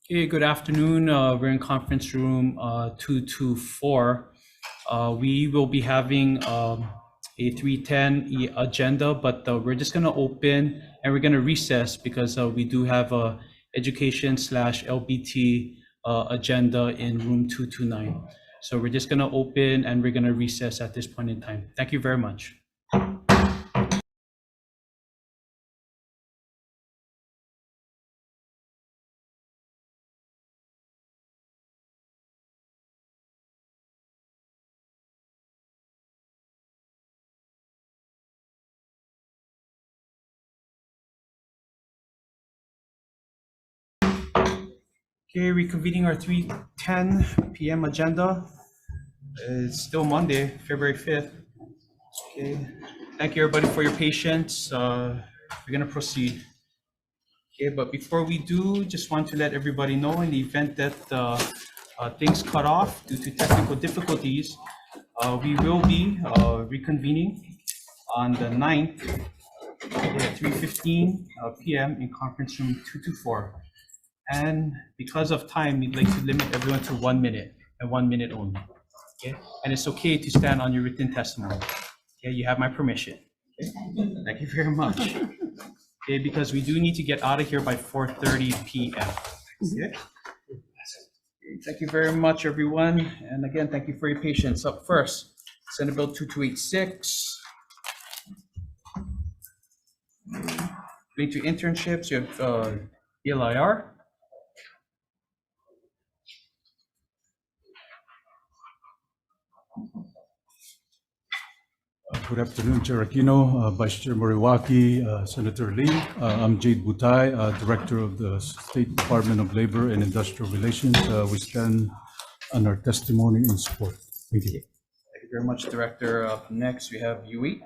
Okay, good afternoon. We're in conference room 224. We will be having a 310 agenda, but we're just going to open and we're going to recess because we do have a education slash LBT agenda in room 229. So we're just going to open and we're going to recess at this point in time. Thank you very much. Okay, reconvening our 3:10 p.m. agenda. It's still Monday, February 5th. Okay, thank you everybody for your patience. We're gonna proceed. Okay, but before we do, just want to let everybody know in the event that things cut off due to technical difficulties, we will be reconvening on the 9th at 3:15 p.m. in conference room 224. And because of time, we'd like to limit everyone to 1 minute and 1 minute only. Okay, and it's okay to stand on your written testimony. Okay, you have my permission. Okay? Thank you very much. Okay, because we do need to get out of here by 4:30 p.m. Okay? Thank you very much, everyone. And again, thank you for your patience. Up first, Senate Bill 2286. Linked to internships, you have ELIR. Good afternoon, Chair Aquino, Vice Chair Moriwaki, Senator Lee. I'm Jade Butai, Director of the State Department of Labor and Industrial Relations. We stand on our testimony in support. Thank you. Thank you very much, Director. Up next, we have UH.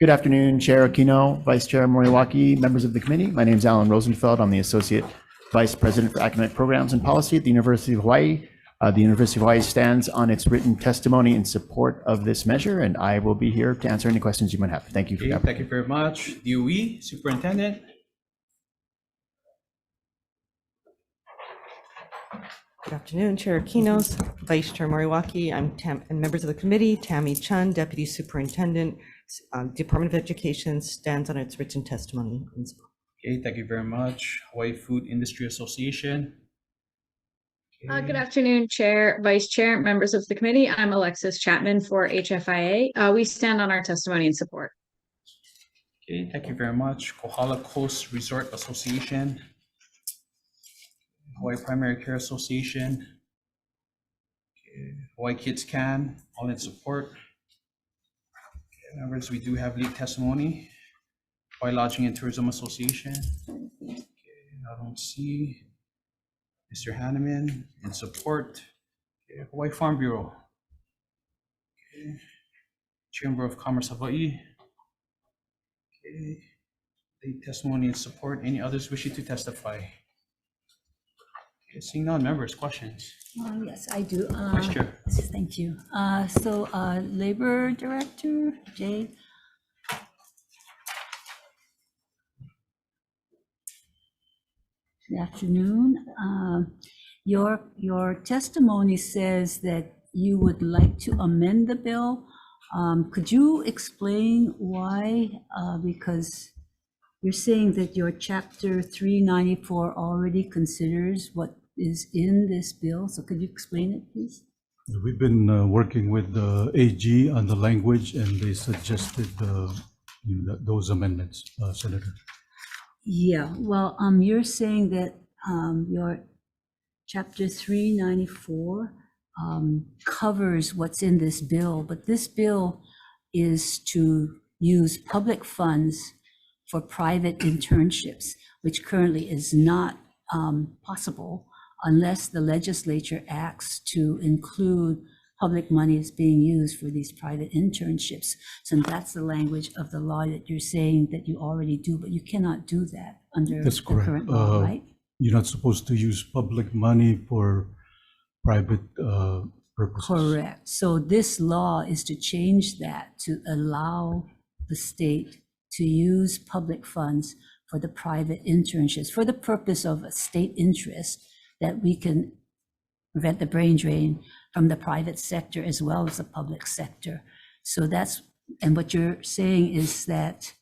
Good afternoon, Chair Aquino, Vice Chair Moriwaki, members of the committee. My name is Alan Rosenfeld. I'm the Associate Vice President for Academic Programs and Policy at the University of Hawaii. The University of Hawaii stands on its written testimony in support of this measure, and I will be here to answer any questions you might have. Thank you for that. Thank you very much. DOE, Superintendent. Good afternoon, Chair Aquino, Vice Chair Moriwaki, and members of the committee. Tammy Chun, Deputy Superintendent, Department of Education, stands on its written testimony in support. Okay, thank you very much. Hawaii Food Industry Association. Okay. Good afternoon, Chair, Vice Chair, members of the committee. I'm Alexis Chapman for HFIA. We stand on our testimony in support. Okay, thank you very much. Kohala Coast Resort Association. Hawaii Primary Care Association. Okay. Hawaii Kids Can, all in support. Okay, members, we do have lead testimony. Hawaii Lodging and Tourism Association. Okay, I don't see Mr. Hanneman in support. Okay, Hawaii Farm Bureau. Okay. Chamber of Commerce Hawaii. Okay, lead testimony in support. Any others wishing to testify? Okay, seeing none, members, questions? Yes, I do. Vice Chair. Thank you. Labor Director, Jay. Good afternoon. Your testimony says that you would like to amend the bill. Could you explain why? Because you're saying that your Chapter 394 already considers what is in this bill. So could you explain it, please? We've been working with the AG on the language, and they suggested those amendments, Senator. Yeah, well, you're saying that your Chapter 394 covers what's in this bill, but this bill is to use public funds for private internships, which currently is not possible unless the legislature acts to include public money is being used for these private internships. So that's the language of the law that you're saying that you already do, but you cannot do that under the current law, right? You're not supposed to use public money for private purposes. Correct. So this law is to change that to allow the state to use public funds for the private internships for the purpose of a state interest, that we can prevent the brain drain from the private sector as well as the public sector. So that's, and what you're saying is that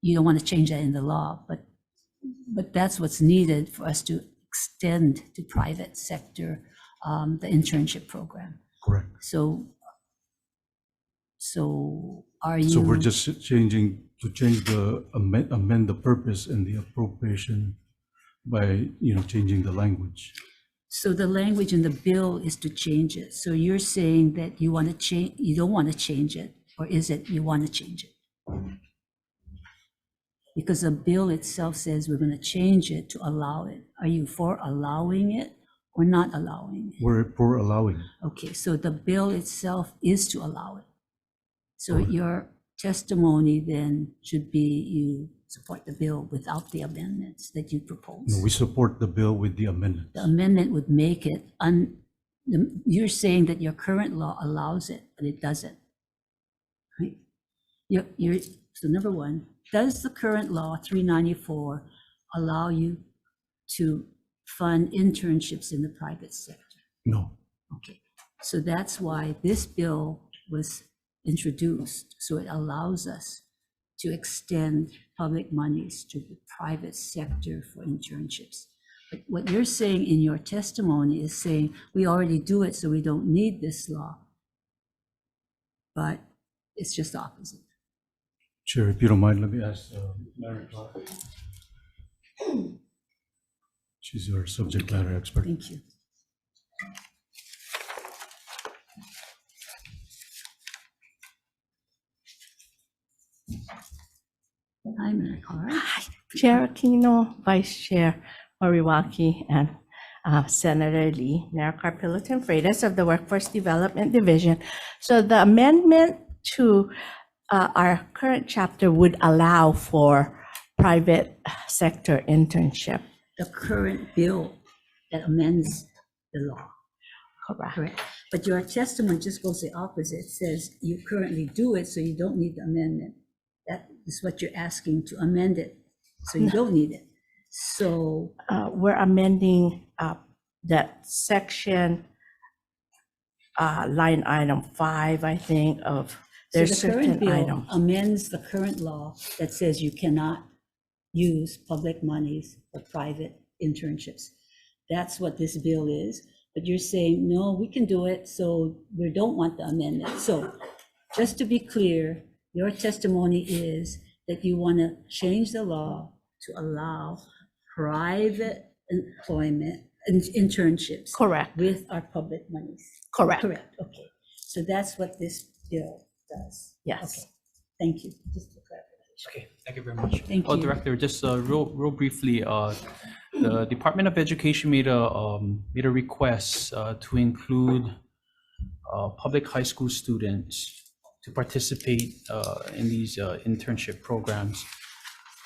you don't want to change that in the law, but that's what's needed for us to extend to private sector the internship program. Correct. So are you? So we're just changing amend the purpose and the appropriation by, changing the language. So the language in the bill is to change it. So you're saying that you want to change, you don't want to change it, or is it you want to change it? Because the bill itself says we're going to change it to allow it. Are you for allowing it or not allowing it? We're for allowing. Okay, so the bill itself is to allow it. So your testimony then should be you support the bill without the amendments that you propose. No, we support the bill with the amendments. The amendment would make it, you're saying that your current law allows it, but it doesn't. Right? So number one, does the current law 394 allow you to fund internships in the private sector? No. Okay, so that's why this bill was introduced, so it allows us to extend public monies to the private sector for internships. But what you're saying in your testimony is saying we already do it, so we don't need this law. But it's just the opposite. Chair, if you don't mind, let me ask Mary Clark. She's our subject matter expert. Thank you. Hi, Mary Clark. Chair Aquino, Vice Chair Moriwaki, and Senator Lee, Mayor Carpilloton Freitas of the Workforce Development Division. So the amendment to our current chapter would allow for private sector internship. The current bill that amends the law. Correct. Correct. But your testimony just goes the opposite. It says you currently do it, so you don't need the amendment. That is what you're asking, to amend it, so you don't need it. So We're amending that section, line item 5, I think, of there's so the current certain bill items. amends the current law that says you cannot use public monies for private internships. That's what this bill is. But you're saying, no, we can do it, so we don't want the amendment. So just to be clear, your testimony is that you want to change the law to allow private employment and internships Correct. with our public monies. Correct. Correct, okay. So that's what this bill does. Yes. Okay, thank you. Just for clarification. Okay, thank you very much. Thank you. Director, just real briefly, the Department of Education made a request to include public high school students to participate in these internship programs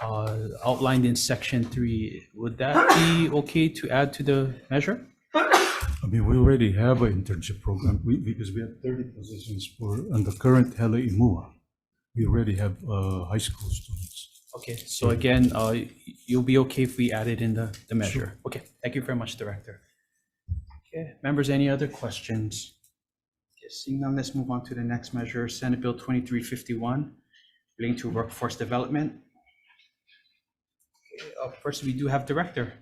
outlined in Section 3. Would that be okay to add to the measure? I mean, we already have an internship program because we have 30 positions on the current Hele Imua. We already have high school students. Okay, so again, you'll be okay if we add it in the measure? Okay, thank you very much, Director. Okay, members, any other questions? Okay, seeing none, let's move on to the next measure, Senate Bill 2351, relating to workforce development. Okay, first, we do have Director.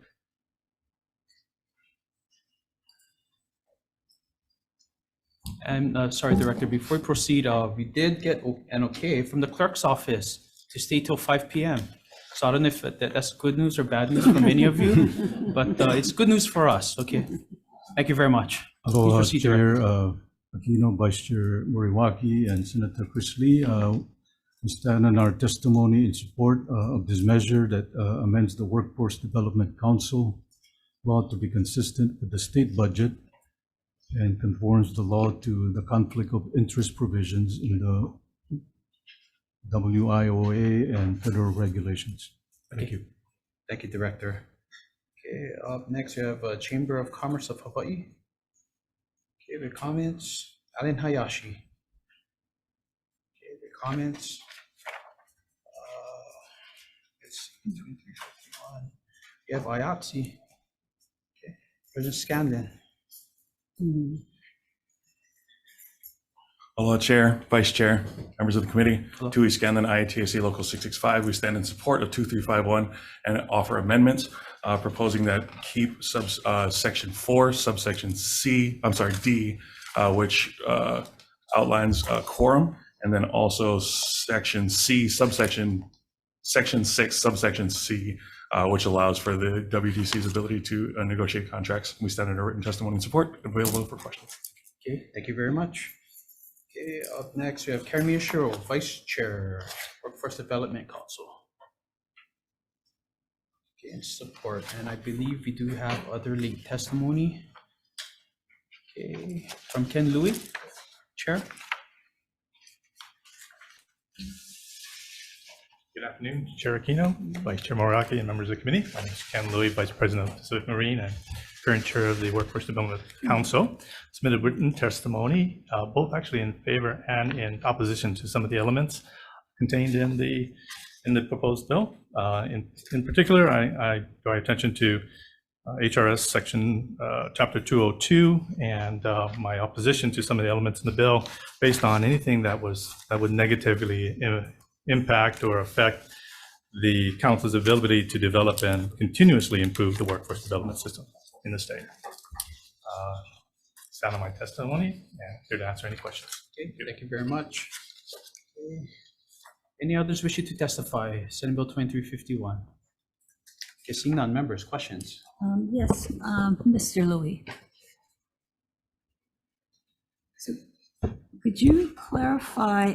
And sorry, Director, before we proceed, we did get an okay from the clerk's office to stay till 5 p.m. So I don't know if that's good news or bad news for many of you, but it's good news for us. Okay, thank you very much. Please Hello, proceed, Chair Director. Aquino, Vice Chair Moriwaki, and Senator Chris Lee. We stand on our testimony in support of this measure that amends the Workforce Development Council law to be consistent with the state budget and conforms the law to the conflict of interest provisions in the WIOA and federal regulations. Thank you. Thank you, Director. Okay, up next we have Chamber of Commerce of Hawaii. Okay, the comments, Alan Hayashi. Okay, the comments. Let's see, 2351. You have IOPSI. Okay, President Scanlon. Hmm. Hello, Chair, Vice Chair, members of the committee. Hello. Tui Scanlon, IATSC Local 665. We stand in support of 2351 and offer amendments proposing that keep section 4, subsection D, which outlines quorum, and then also section C, section 6, subsection C, which allows for the WDC's ability to negotiate contracts. We stand in a written testimony in support, available for questions. Okay, thank you very much. Okay, up next, we have Karen Miyashiro, Vice Chair, Workforce Development Council. Okay, and support, and I believe we do have other late testimony. Okay, from Ken Louie, Chair. Good afternoon, Chair Aquino, Vice Chair Moriaki, and members of the committee. My name is Ken Louie, Vice President of Pacific Marine and current Chair of the Workforce Development Council. Submitted written testimony, both actually in favor and in opposition to some of the elements contained in the proposed bill. In particular, I draw attention to HRS section chapter 202 and my opposition to some of the elements in the bill based on anything that would negatively impact or affect the council's ability to develop and continuously improve the workforce development system in the state. Sound of my testimony, and here to answer any questions. Okay, thank you very much. Okay. Any others wishing to testify? Senate Bill 2351. Okay, seeing none, members, questions? Yes, Mr. Louie. So could you clarify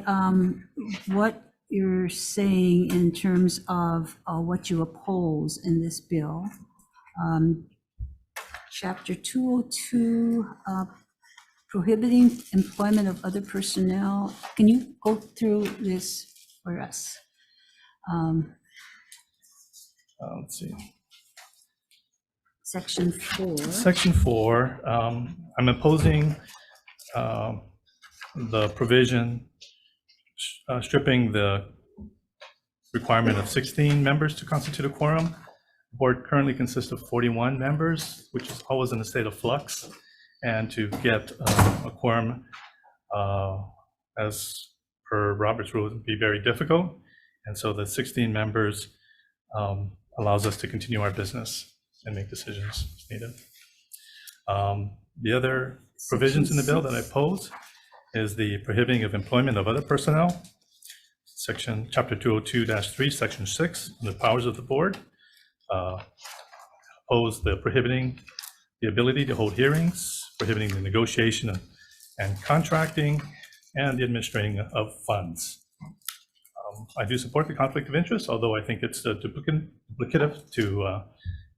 what you're saying in terms of what you oppose in this bill? Chapter 202, prohibiting employment of other personnel. Can you go through this for us? Let's see. Section 4. Section 4, I'm opposing the provision stripping the requirement of 16 members to constitute a quorum. The board currently consists of 41 members, which is always in a state of flux. And to get a quorum as per Robert's rules would be very difficult. And so the 16 members allows us to continue our business and make decisions as needed. The other provisions in the bill that I oppose is the prohibiting of employment of other personnel. Chapter 202-3, section 6, the powers of the board. Oppose the prohibiting the ability to hold hearings, prohibiting the negotiation and contracting, and the administrating of funds. I do support the conflict of interest, although I think it's duplicative to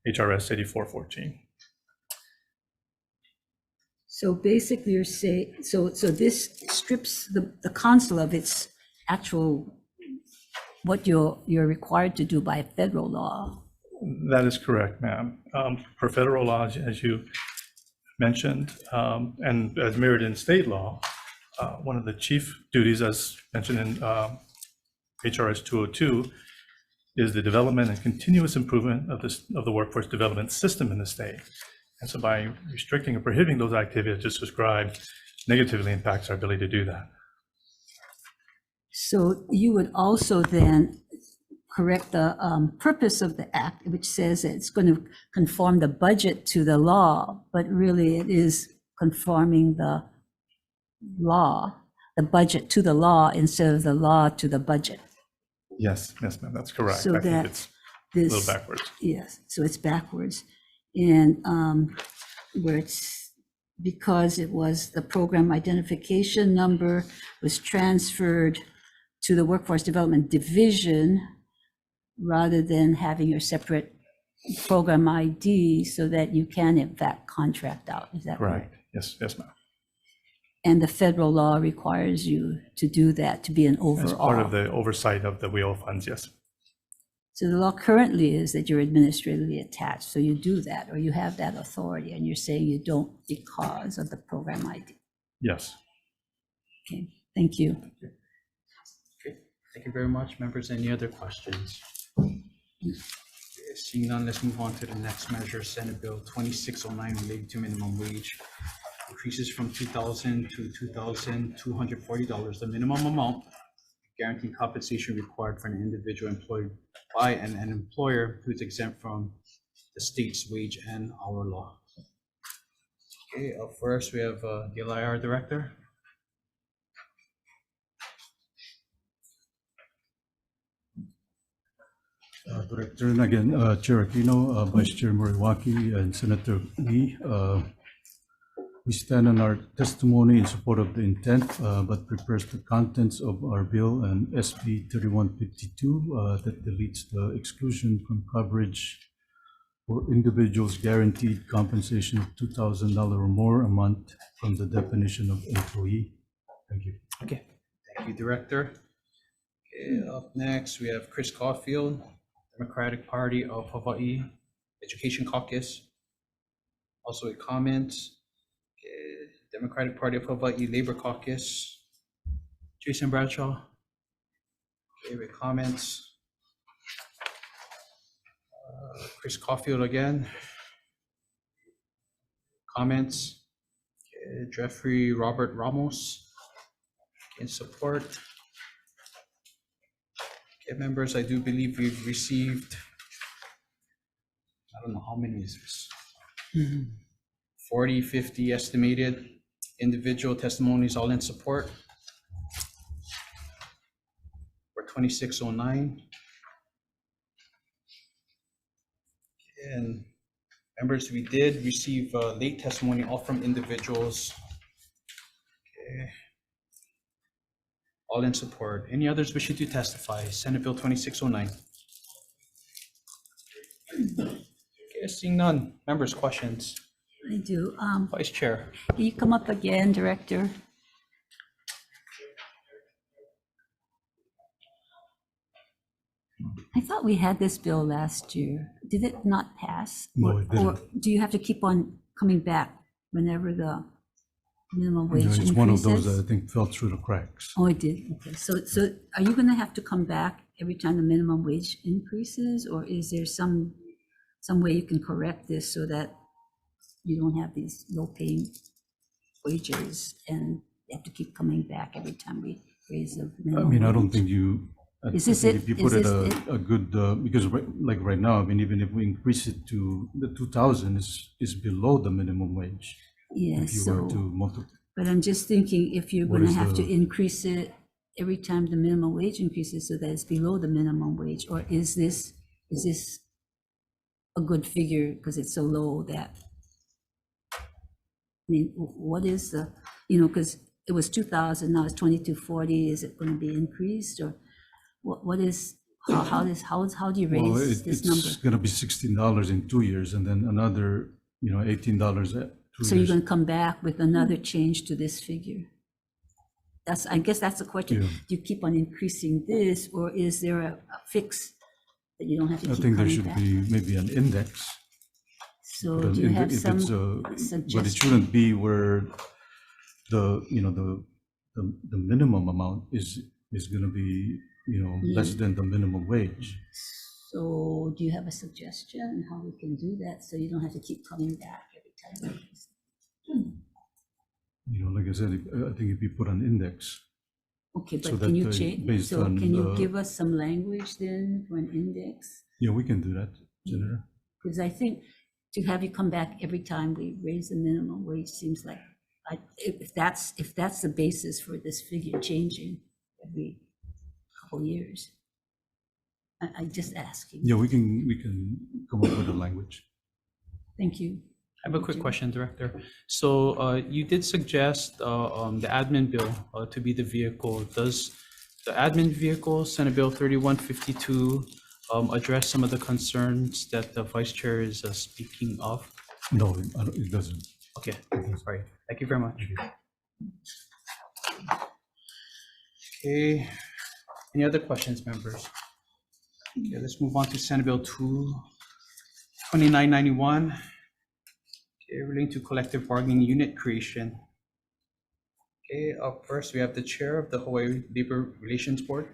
HRS 8414. So basically you're saying, so this strips the council of its actual, what you're required to do by federal law. That is correct, ma'am. Per federal law, as you mentioned, and as mirrored in state law, one of the chief duties, as mentioned in HRS 202, is the development and continuous improvement of the workforce development system in the state. And so by restricting or prohibiting those activities just described, negatively impacts our ability to do that. So you would also then correct the purpose of the act, which says that it's going to conform the budget to the law, but really it is conforming the law, the budget to the law instead of the law to the budget. Yes, ma'am, that's correct. So I think that it's this, a little backwards. Yes, so it's backwards. And where it's, because it was the program identification number was transferred to the Workforce Development Division rather than having your separate program ID so that you can in fact contract out. Is that right? Yes, ma'am. And the federal law requires you to do that, to be an overall. As part of the oversight of the WEO funds, yes. So the law currently is that you're administratively attached, so you do that, or you have that authority, and you're saying you don't because of the program ID. Yes. Okay, thank you. Okay, thank you very much. Members, any other questions? Seeing none, let's move on to the next measure, Senate Bill 2609 related to minimum wage. Increases from $2,000 to $2,240, the minimum amount guaranteed compensation required for an individual employed by an employer who is exempt from the state's wage and hour law. Okay, up first we have the LIR Director. Director, and again, Chair Aquino, Vice Chair Moriwaki, and Senator Lee. We stand on our testimony in support of the intent, but prepares the contents of our bill and SB 3152 that deletes the exclusion from coverage for individuals guaranteed compensation of $2,000 or more a month from the definition of employee. Thank you. Okay, thank you, Director. Okay, up next we have Chris Caulfield, Democratic Party of Hawaii Education Caucus. Also a comment. Democratic Party of Hawaii Labor Caucus, Jason Bradshaw. Favorite comments. Chris Caulfield again. Comments. Jeffrey Robert Ramos in support. Okay, members, I do believe we've received, I don't know how many is this? 40, 50 estimated individual testimonies all in support for 2609. And members, we did receive late testimony all from individuals. Okay. All in support. Any others wishing to testify? Senate Bill 2609. Okay, seeing none. Members, questions? I do. Vice Chair. Can you come up again, Director? I thought we had this bill last year. Did it not pass? No, it didn't. Or do you have to keep on coming back whenever the minimum wage It's one of those that I increases? think fell through the cracks. Oh, it did. Okay. So are you going to have to come back every time the minimum wage increases, or is there some way you can correct this so that you don't have these low-paying wages and you have to keep coming back every time we raise the I minimum mean, I don't wage? think you. I Is this think it? If you Is put it this a good, because like right now, I mean, even if we increase it to the 2,000 is below the minimum wage. Yeah, If you were to so, multiply. but I'm just thinking if you're What going to is have to the- increase it every time the minimum wage increases so that it's below the minimum wage, or is this a good figure because it's so low that, I mean, what is the, because it was 2,000, now it's 2,240, is it going to be increased, or what is, how do you Well, raise this number? it's going to be $16 in 2 years, and then another, $18 at 2 So you're years. going to come back with another change to this figure? I guess that's the question. Yeah. Do you keep on increasing this, or is there a fix that you don't have to I keep think there coming should back? be maybe an index. So but do you an have if some it's a- But it suggestion? shouldn't be where the minimum amount is going to be, less than the minimum wage. So do you have a suggestion on how we can do that, so you don't have to keep coming back every time? Like I said, I think if you put an index, Okay, So but can that you they- change, based so on can you the- give us some language then for an index? we can do that, Senator. Because I think to have you come back every time we raise the minimum wage seems like, if that's the basis for this figure changing every couple years. I just asking. Yeah, we can come up with a language. Thank you. I have a quick question, Director. So you did suggest the admin bill to be the vehicle. Does the admin vehicle, Senate Bill 3152, address some of the concerns that the Vice Chair is speaking of? No, it doesn't. Okay, sorry. Thank you very much. Okay, any other questions, members? Okay, let's move on to Senate Bill 2991. Okay, relating to collective bargaining unit creation. Okay, up first, we have the chair of the Hawaii Labor Relations Board.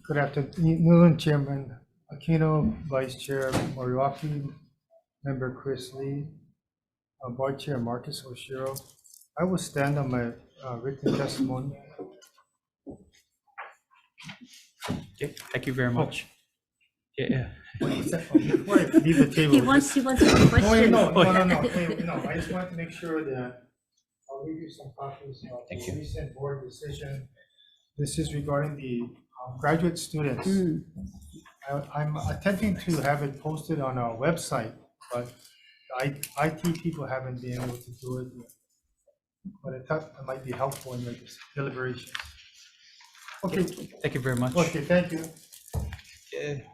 Good afternoon, Chairman Aquino, Vice Chair Moriwaki, Member Chris Lee, Board Chair Marcus Oshiro. I will stand on my written testimony. Okay, thank you very much. Yeah. Before I leave the table. He wants a No, question. no, I just want to make sure that I'll leave you some copies of the recent board decision. This is regarding the graduate students. I'm attempting to have it posted on our website, but IT people haven't been able to do it yet. But I thought it might be helpful in the deliberations. Okay, Thank you very much. okay, thank you. Okay.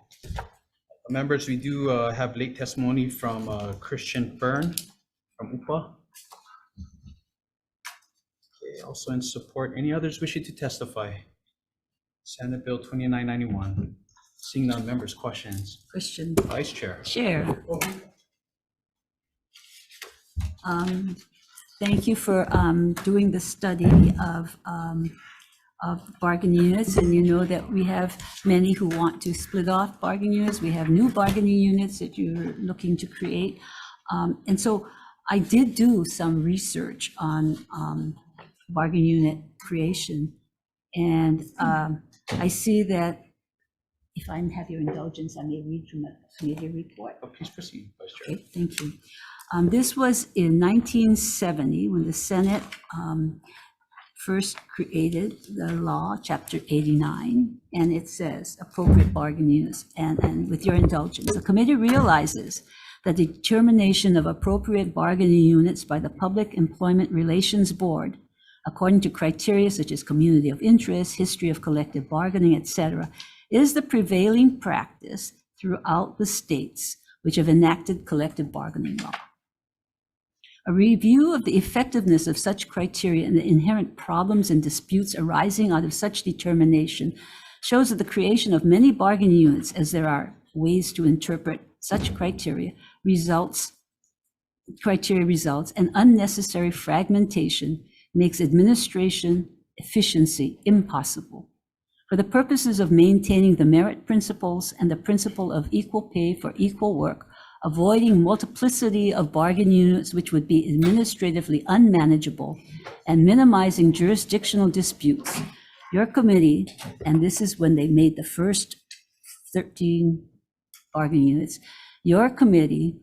Members, we do have late testimony from Christian Byrne from UPA. Okay, also in support, any others wishing to testify? Senate Bill 2991. Seeing none, members, questions? Question. Vice Chair. Chair. Thank you for doing the study of bargaining units, and you know that we have many who want to split off bargaining units. We have new bargaining units that you're looking to create. And so I did do some research on bargaining unit creation. And I see that, if I have your indulgence, I may read from a committee report. Oh, please proceed, Vice Chair. Okay, thank you. This was in 1970 when the Senate first created the law, Chapter 89, and it says appropriate bargaining units. And with your indulgence, the committee realizes that the determination of appropriate bargaining units by the Public Employment Relations Board, according to criteria such as community of interest, history of collective bargaining, etc., is the prevailing practice throughout the states which have enacted collective bargaining law. A review of the effectiveness of such criteria and the inherent problems and disputes arising out of such determination shows that the creation of many bargaining units, as there are ways to interpret such criteria, results and unnecessary fragmentation makes administration efficiency impossible. For the purposes of maintaining the merit principles and the principle of equal pay for equal work, avoiding multiplicity of bargaining units which would be administratively unmanageable, and minimizing jurisdictional disputes, your committee, and this is when they made the first 13 bargaining units, your committee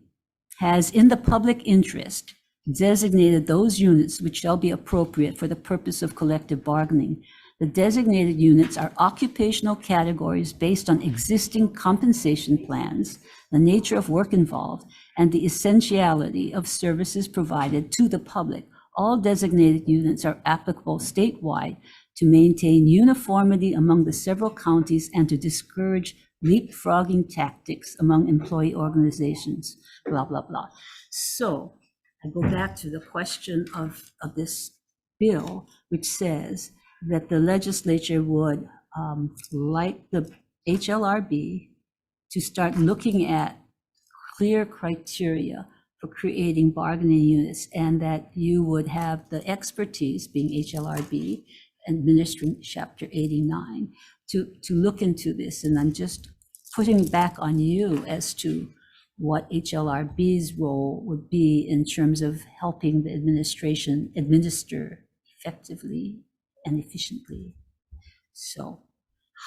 has, in the public interest, designated those units which shall be appropriate for the purpose of collective bargaining. The designated units are occupational categories based on existing compensation plans, the nature of work involved, and the essentiality of services provided to the public. All designated units are applicable statewide to maintain uniformity among the several counties and to discourage leapfrogging tactics among employee organizations, blah, blah, blah. So I go back to the question of this bill, which says that the legislature would like the HLRB to start looking at clear criteria for creating bargaining units, and that you would have the expertise, being HLRB, administering Chapter 89, to look into this. And I'm just putting back on you as to what HLRB's role would be in terms of helping the administration administer effectively and efficiently. So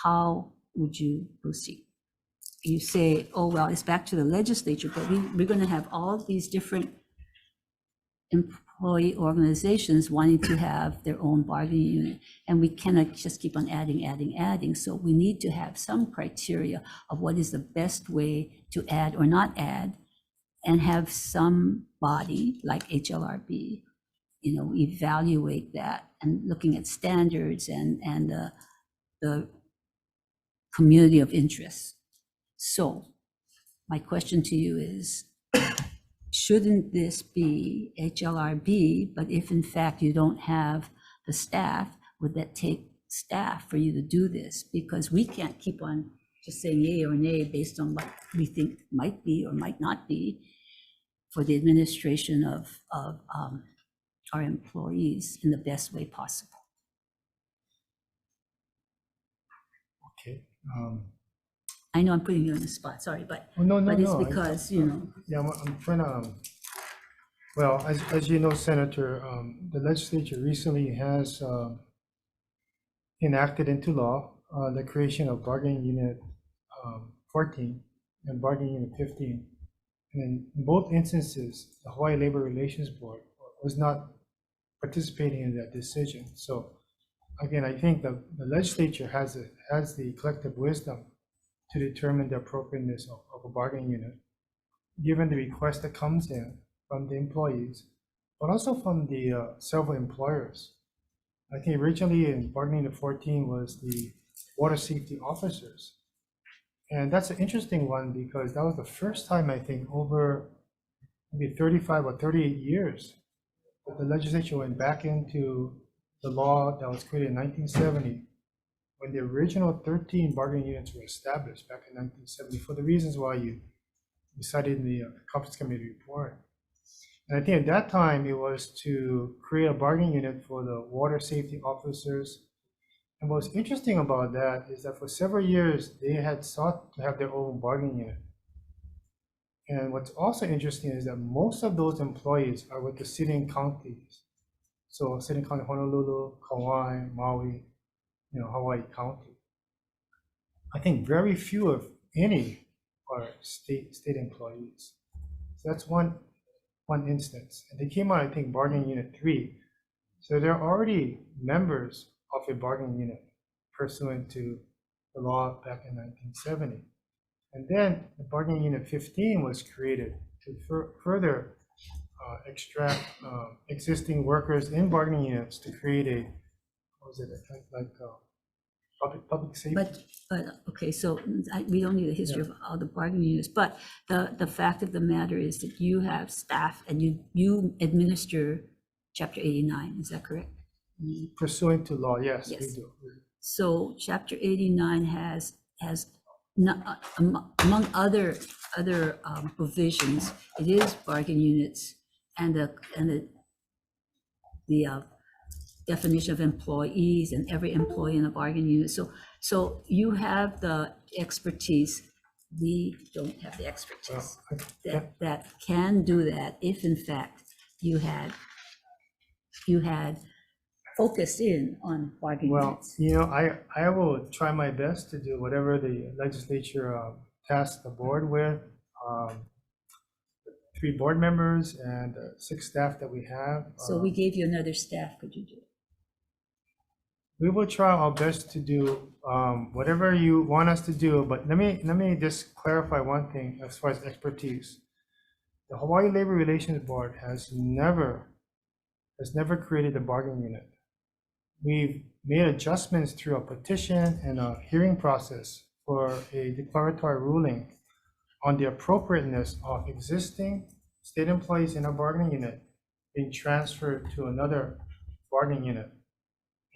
how would you proceed? You say, oh, well, it's back to the legislature, but we're going to have all these different employee organizations wanting to have their own bargaining unit, and we cannot just keep on adding. So we need to have some criteria of what is the best way to add or not add, and have some body like HLRB, evaluate that, and looking at standards and the community of interest. So my question to you is, shouldn't this be HLRB, but if in fact you don't have the staff, would that take staff for you to do this? Because we can't keep on just saying yay or nay based on what we think might be or might not be for the administration of our employees in the best way possible. Okay. I know I'm putting you on the spot, sorry, but Oh, no, but it's no. because, you know, Yeah, I'm trying to, well, as you know, Senator, the legislature recently has enacted into law the creation of bargaining unit 14 and bargaining unit 15. And in both instances, the Hawaii Labor Relations Board was not participating in that decision. So again, I think the legislature has the collective wisdom to determine the appropriateness of a bargaining unit, given the request that comes in from the employees, but also from the several employers. I think originally in bargaining unit 14 was the water safety officers. And that's an interesting one because that was the first time, I think, over maybe 35 or 38 years that the legislature went back into the law that was created in 1970, when the original 13 bargaining units were established back in 1970, for the reasons why you cited in the conference committee report. And I think at that time, it was to create a bargaining unit for the water safety officers. And what's interesting about that is that for several years, they had sought to have their own bargaining unit. And what's also interesting is that most of those employees are with the sitting counties. So sitting county, Honolulu, Kauai, Maui, Hawaii County. I think very few, if any, are state employees. So that's one instance. And they came out, I think, bargaining unit 3. So they're already members of a bargaining unit pursuant to the law back in 1970. And then the bargaining unit 15 was created to further extract existing workers in bargaining units to create a, what was it, public safety. but okay, so we don't need a history of all the bargaining units, but the fact of the matter is that you have staff and you administer Chapter 89, is that correct? Pursuant to law, yes, we Yes. do. So Chapter 89 has among other provisions, it is bargaining units and the definition of employees and every employee in a bargaining unit. So you have the expertise. We don't have the expertise that can do that if in fact you had focused in on bargaining Well, units. I will try my best to do whatever the legislature tasked the board with. 3 board members and 6 staff that we have. So we gave you another staff, could you do it? We will try our best to do whatever you want us to do, but let me just clarify one thing as far as expertise. The Hawaii Labor Relations Board has never created a bargaining unit. We've made adjustments through a petition and a hearing process for a declaratory ruling on the appropriateness of existing state employees in a bargaining unit being transferred to another bargaining unit.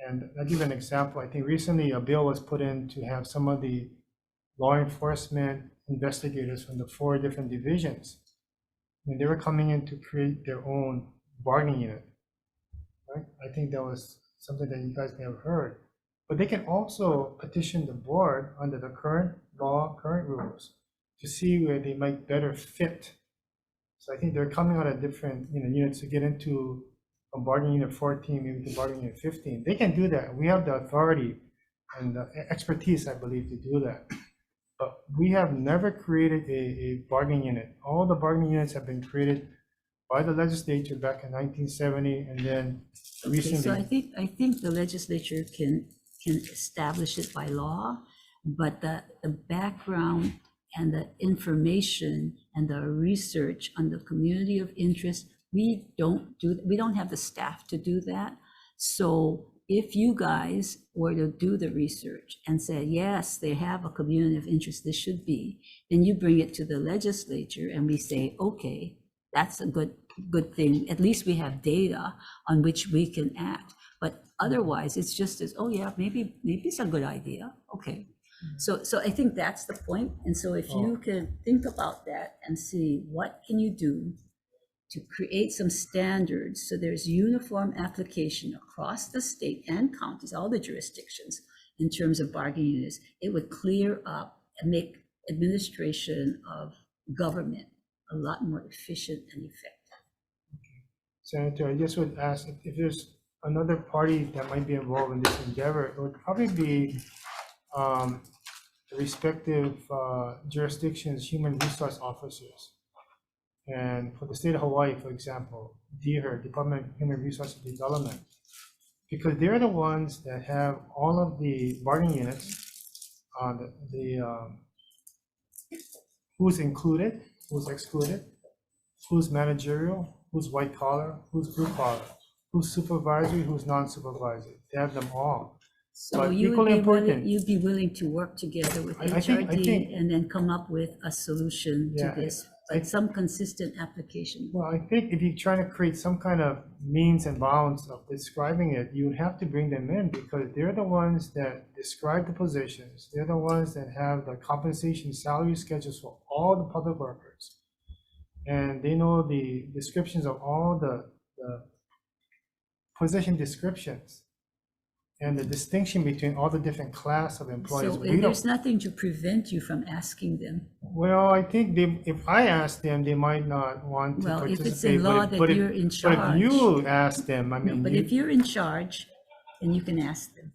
And I'll give an example. I think recently a bill was put in to have some of the law enforcement investigators from the 4 different divisions, and they were coming in to create their own bargaining unit. Right? I think that was something that you guys may have heard. But they can also petition the board under the current law, current rules, to see where they might better fit. So I think they're coming out of different units to get into from bargaining unit 14 maybe to bargaining unit 15. They can do that. We have the authority and the expertise, I believe, to do that. But we have never created a bargaining unit. All the bargaining units have been created by the legislature back in 1970, and then recently. So I think the legislature can establish it by law, but the background and the information and the research on the community of interest, we don't have the staff to do that. So if you guys were to do the research and say, yes, they have a community of interest, this should be, then you bring it to the legislature and we say, okay, that's a good thing. At least we have data on which we can act. But otherwise, it's just as, oh yeah, maybe it's a good idea. Okay. So I think that's the point. And so if you can think about that and see what can you do to create some standards so there's uniform application across the state and counties, all the jurisdictions, in terms of bargaining units, it would clear up and make administration of government a lot more efficient and effective. Senator, I just would ask if there's another party that might be involved in this endeavor, it would probably be the respective jurisdictions' human resource officers. And for the state of Hawaii, for example, DHR, Department of Human Resource Development, because they're the ones that have all of the bargaining units, who's included, who's excluded, who's managerial, who's white collar, who's blue collar, who's supervisory, who's non-supervisory. They have them all. So But you equally would be willing, important- you'd be willing to work together with I think- HRD and then come up with a solution to Yeah, this, like some consistent application. Well, I think if you're trying to create some kind of means and bounds of describing it, you would have to bring them in because they're the ones that describe the positions. They're the ones that have the compensation salary schedules for all the public workers. And they know the descriptions of all the position descriptions and the distinction between all the different class of employees. So We don't- there's nothing to prevent you from asking them. Well, I think if I ask them, they might not want to Well, if participate. it's a law but that if- you're in But if charge. you ask them, I No, mean, but if you're in charge, then you can ask them.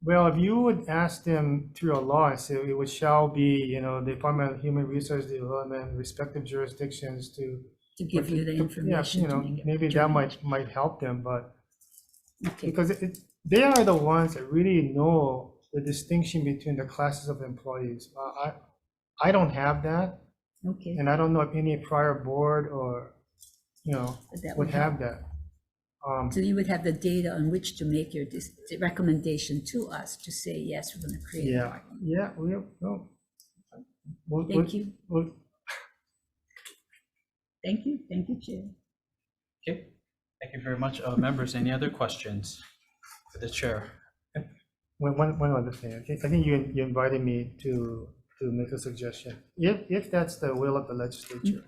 well, if you would ask them through a law and say it shall be, the Department of Human Resource Development, respective jurisdictions to. To give you the Yeah, information. to make a maybe that determination. might help them, but Okay, because they are the ones that really know the distinction between the classes of employees. I don't have that. okay. And I don't know if any prior board or, But that would would have that. So you would have the data on which to make your recommendation to us to say, yes, we're going to create. a Yeah, bargaining. yeah, no. Thank you. Thank you, Chair. Okay, thank you very much. Members, any other questions for the chair? One other thing, I think you invited me to make a suggestion. If that's the will of the legislature,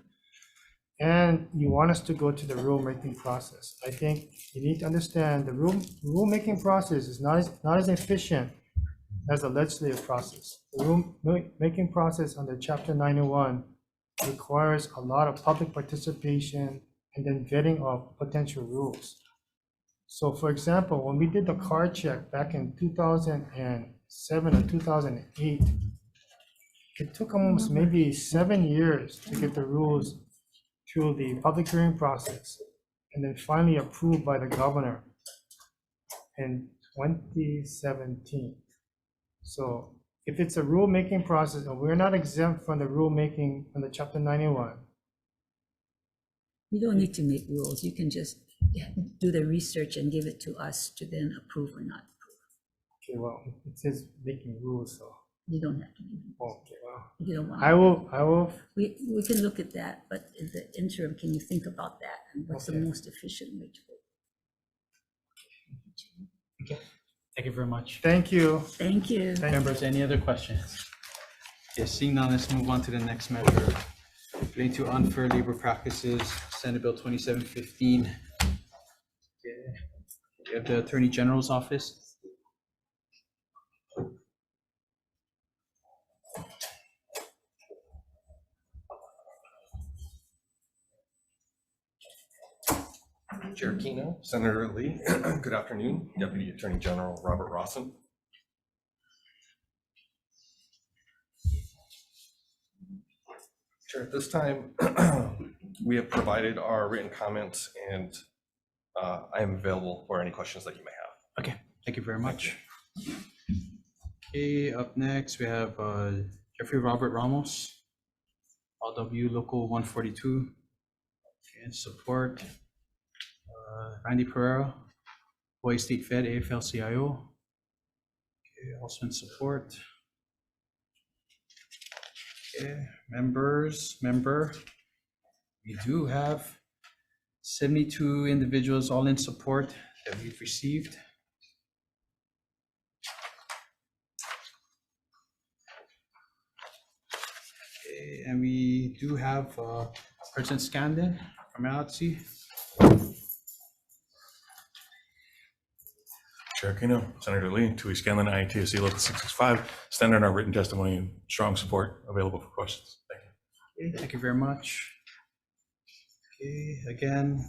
and you want us to go to the rulemaking process, I think you need to understand the rulemaking process is not as efficient as the legislative process. The rulemaking process under Chapter 91 requires a lot of public participation and then vetting of potential rules. So for example, when we did the card check back in 2007 or 2008, it took almost maybe 7 years to get the rules through the public hearing process and then finally approved by the governor in 2017. So if it's a rulemaking process and we're not exempt from the rulemaking under Chapter 91, You don't need to make rules. You can just do the research and give it to us to then approve or not approve. okay, well, it says making rules, so, You don't have to. Make rules. okay, well, if You don't want. I will, We can look at that, but in the interim, can you think about that and what's the Okay. most efficient way to go? Okay, thank you very much. thank you. Thank you. Members, any other questions? Yes, seeing none, let's move on to the next measure. Relating to unfair labor practices, Senate Bill 2715. Okay. You have the Attorney General's office. Chair Keno, Senator Lee, good afternoon, Deputy Attorney General Robert Rawson. Chair, at this time, we have provided our written comments and I am available for any questions that you may have. Okay, thank you very much. Okay, up next, we have Jeffrey Robert Ramos, LW Local 142. And support Randy Pereira, Hawaii State Fed, AFL-CIO. Okay, also in support. Okay, member, we do have 72 individuals all in support. that we've received. Okay, and we do have President Scandon from LLC. Chair Aquino, Senator Lee, Tui Scanlon, IATSC Local 665, stand on our written testimony and strong support available for questions. Thank you. Okay, thank you very much. Okay, again,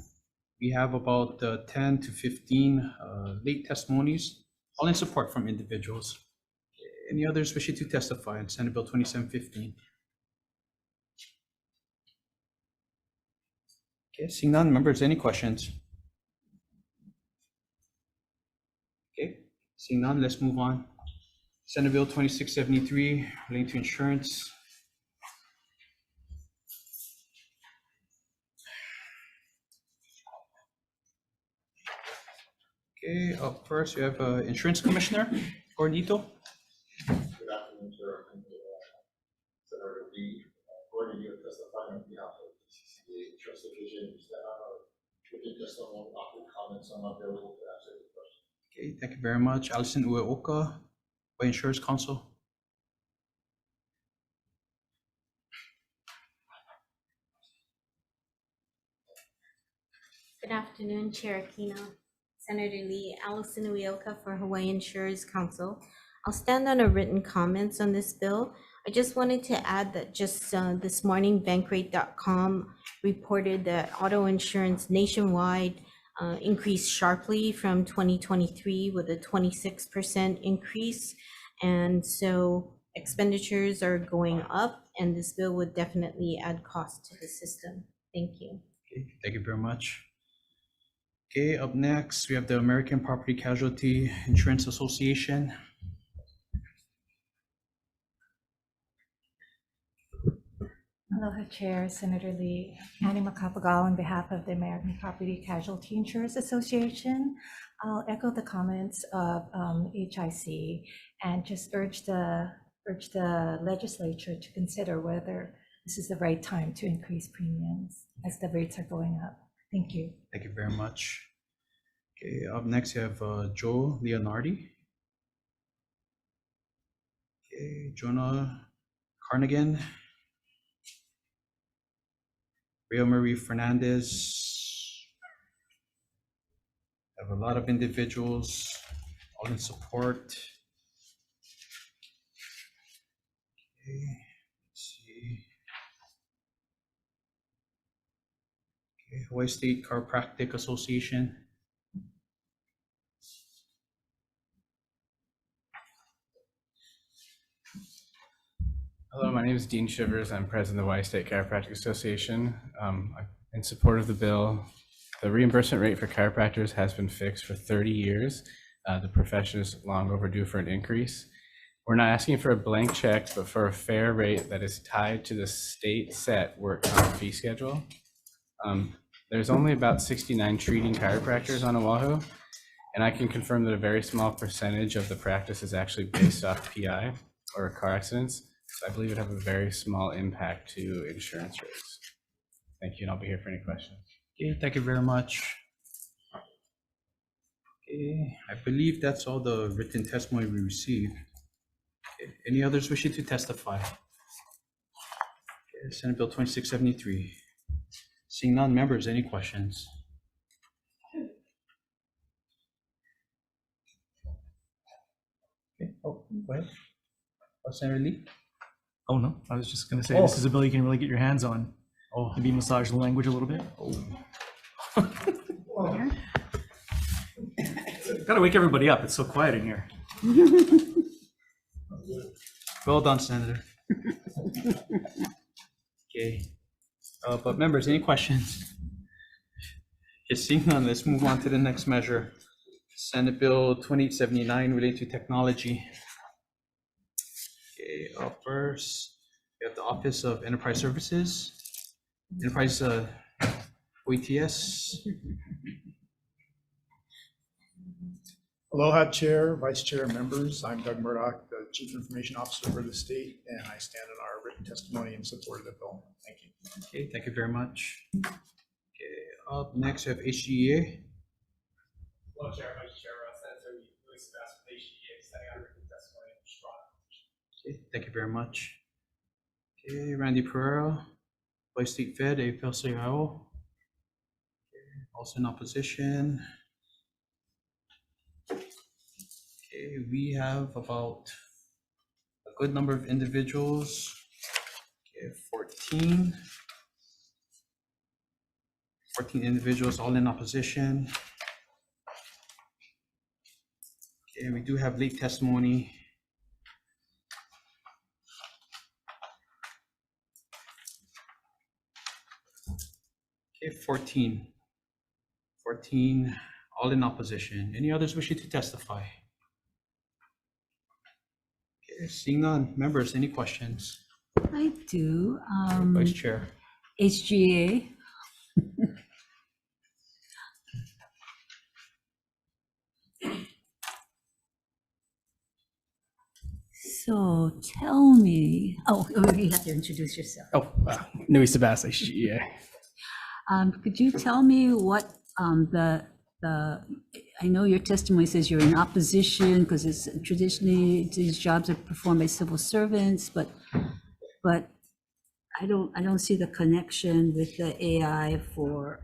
we have about 10 to 15 late testimonies, all in support from individuals. Any others wishing to testify on Senate Bill 2715? Okay, seeing none, members, any questions? Okay, seeing none, let's move on. Senate Bill 2673 relating to insurance. Okay, up first, we have Insurance Commissioner Gordito. Good afternoon, Chair. Senator Lee, Gordon, you have testified on behalf of the CCA Trust Division. Is that written testimony, offer comments? I'm available to answer the question. Okay, thank you very much. Alison Ueoka, by Insurance Council. Good afternoon, Chair Aquino, Senator Lee, Allison Ueoka for Hawaii Insurers Council. I'll stand on a written comments on this bill. I just wanted to add that just this morning, bankrate.com reported that auto insurance nationwide increased sharply from 2023 with a 26% increase. And so expenditures are going up, and this bill would definitely add cost to the system. Thank you. Okay, thank you very much. Okay, up next, we have the American Property Casualty Insurance Association. Aloha Chair, Senator Lee. Annie Makapagal on behalf of the American Property Casualty Insurance Association. I'll echo the comments of HIC and just urge the legislature to consider whether this is the right time to increase premiums as the rates are going up. Thank you. Thank you very much. Okay, up next, you have Joe Leonardi. Okay, Jonah Carnigan. Rio Marie Fernandez. Have a lot of individuals all in support. Okay, let's see. Okay, Hawaii State Chiropractic Association. Hello, my name is Dean Shivers. I'm president of the Hawaii State Chiropractic Association. In support of the bill, the reimbursement rate for chiropractors has been fixed for 30 years. The profession is long overdue for an increase. We're not asking for a blank check, but for a fair rate that is tied to the state set work comp fee schedule. There's only about 69 treating chiropractors on Oahu, and I can confirm that a very small percentage of the practice is actually based off PI or car accidents. So I believe it have a very small impact to insurance rates. Thank you, and I'll be here for any questions. Okay, thank you very much. Okay, I believe that's all the written testimony we received. Okay, any others wishing to testify? Okay, Senate Bill 2673. Seeing none, members, any questions? Okay, oh, go ahead. Oh, Senator Lee? Oh, no, I was just going to say, this is a bill you can really get your hands on. Oh. Maybe massage the language a little bit. Got to wake everybody up. It's so quiet in here. Well done, Senator. Okay, but members, any questions? Okay, seeing none, let's move on to the next measure. Senate Bill 2879 related to technology. Okay, up first, we have the Office of Enterprise Services, Enterprise OETS. Aloha Chair, Vice Chair, members. I'm Doug Murdoch, the Chief Information Officer for the state, and I stand on our written testimony in support of the bill. Thank you. Okay, thank you very much. Okay, up next we have HGEA. Hello, Chair, Vice Chair, Senator Luis Sebastian, HGA, setting out written testimony and strong. Okay, thank you very much. Okay, Randy Pereira, Vice State Fed, AFL-CIO. Also in opposition. Okay, we have about a good number of individuals. Okay, 14 individuals all in opposition. Okay, we do have late testimony. Okay, 14 all in opposition. Any others wishing to testify? Okay, seeing none. Members, any questions? I do. Vice Chair. HGA. So tell me, you have to introduce yourself. Luis Sebastian, HGA. Could you tell me what I know your testimony says you're in opposition because it's traditionally these jobs are performed by civil servants, but I don't see the connection with the AI for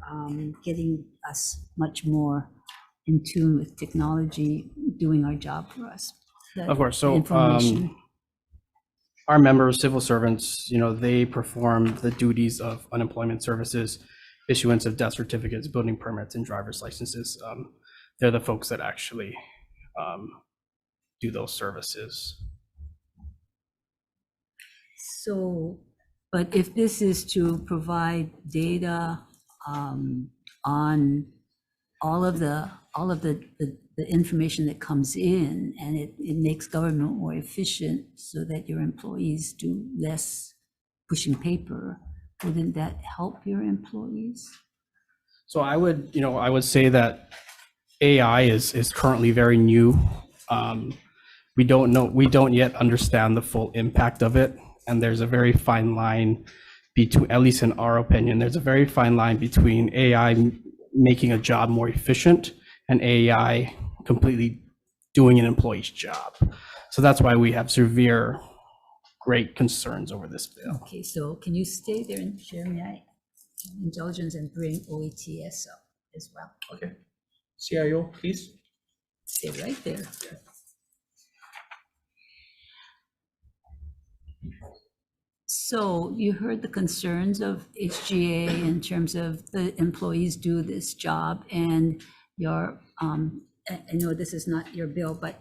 getting us much more in tune with technology, doing our job for us. Of course, so information. our members, civil servants, they perform the duties of unemployment services, issuance of death certificates, building permits, and driver's licenses. They're the folks that actually do those services. So, but if this is to provide data on all of the information that comes in, and it makes government more efficient so that your employees do less pushing paper, wouldn't that help your employees? So I would say that AI is currently very new. We don't yet understand the full impact of it. And there's a very fine line between, at least in our opinion, there's a very fine line between AI making a job more efficient and AI completely doing an employee's job. So that's why we have great concerns over this bill. Okay, so can you stay there and share my indulgence and bring OETS up as well? Okay. CIO, please. Stay right there. So you heard the concerns of HGA in terms of the employees do this job, and your, I know this is not your bill, but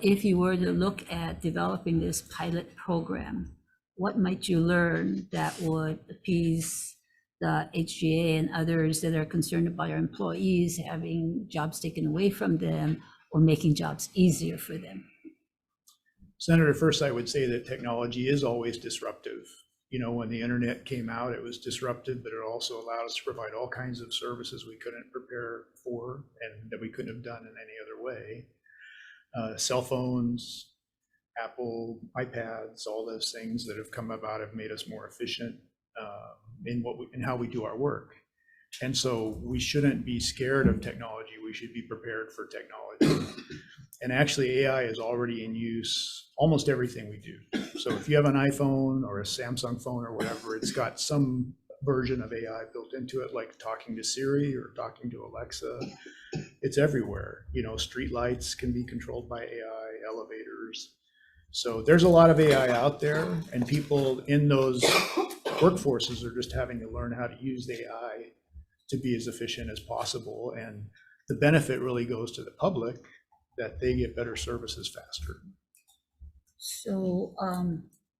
if you were to look at developing this pilot program, what might you learn that would appease the HGA and others that are concerned about our employees having jobs taken away from them or making jobs easier for them? Senator, first I would say that technology is always disruptive. When the internet came out, it was disruptive, but it also allowed us to provide all kinds of services we couldn't prepare for and that we couldn't have done in any other way. Cell phones, Apple, iPads, all those things that have come about have made us more efficient in how we do our work. And so we shouldn't be scared of technology. We should be prepared for technology. And actually, AI is already in use almost everything we do. So if you have an iPhone or a Samsung phone or whatever, it's got some version of AI built into it, like talking to Siri or talking to Alexa. It's everywhere. Street lights can be controlled by AI, elevators. So there's a lot of AI out there, and people in those workforces are just having to learn how to use AI to be as efficient as possible. And the benefit really goes to the public, that they get better services faster. So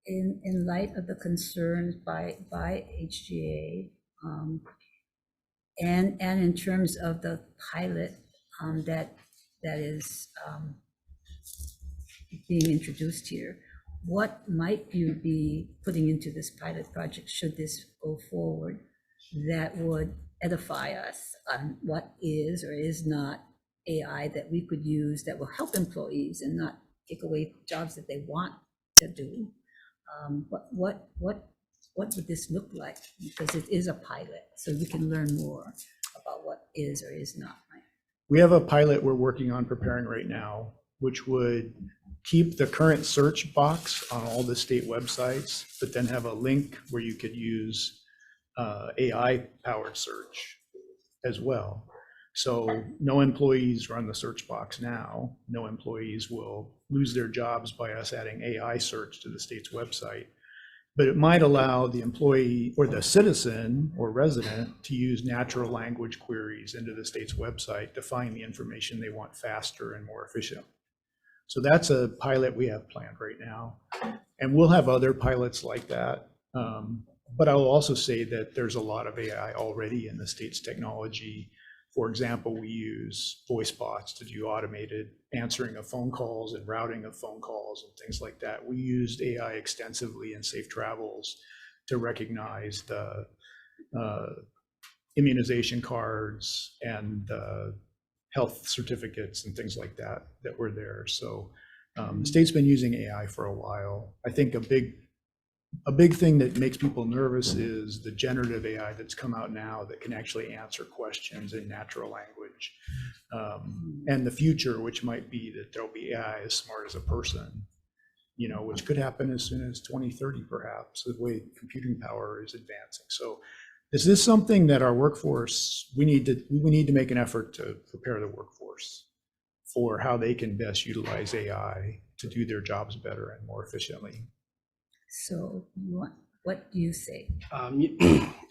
in light of the concerns by HGA and in terms of the pilot that is being introduced here, what might you be putting into this pilot project, should this go forward, that would edify us on what is or is not AI that we could use that will help employees and not take away jobs that they want to do? What would this look like? Because it is a pilot, so we can learn more about what is or is not, right? We have a pilot we're working on preparing right now, which would keep the current search box on all the state websites, but then have a link where you could use AI-powered search as well. So no employees run the search box now. No employees will lose their jobs by us adding AI search to the state's website. But it might allow the employee or the citizen or resident to use natural language queries into the state's website to find the information they want faster and more efficient. So that's a pilot we have planned right now. And we'll have other pilots like that. But I will also say that there's a lot of AI already in the state's technology. For example, we use voice bots to do automated answering of phone calls and routing of phone calls and things like that. We used AI extensively in Safe Travels to recognize the immunization cards and health certificates and things like that that were there. So the state's been using AI for a while. I think a big thing that makes people nervous is the generative AI that's come out now that can actually answer questions in natural language. And the future, which might be that there'll be AI as smart as a person, which could happen as soon as 2030, perhaps, the way computing power is advancing. So this is something that our workforce, we need to make an effort to prepare the workforce for how they can best utilize AI to do their jobs better and more efficiently. So what do you say? I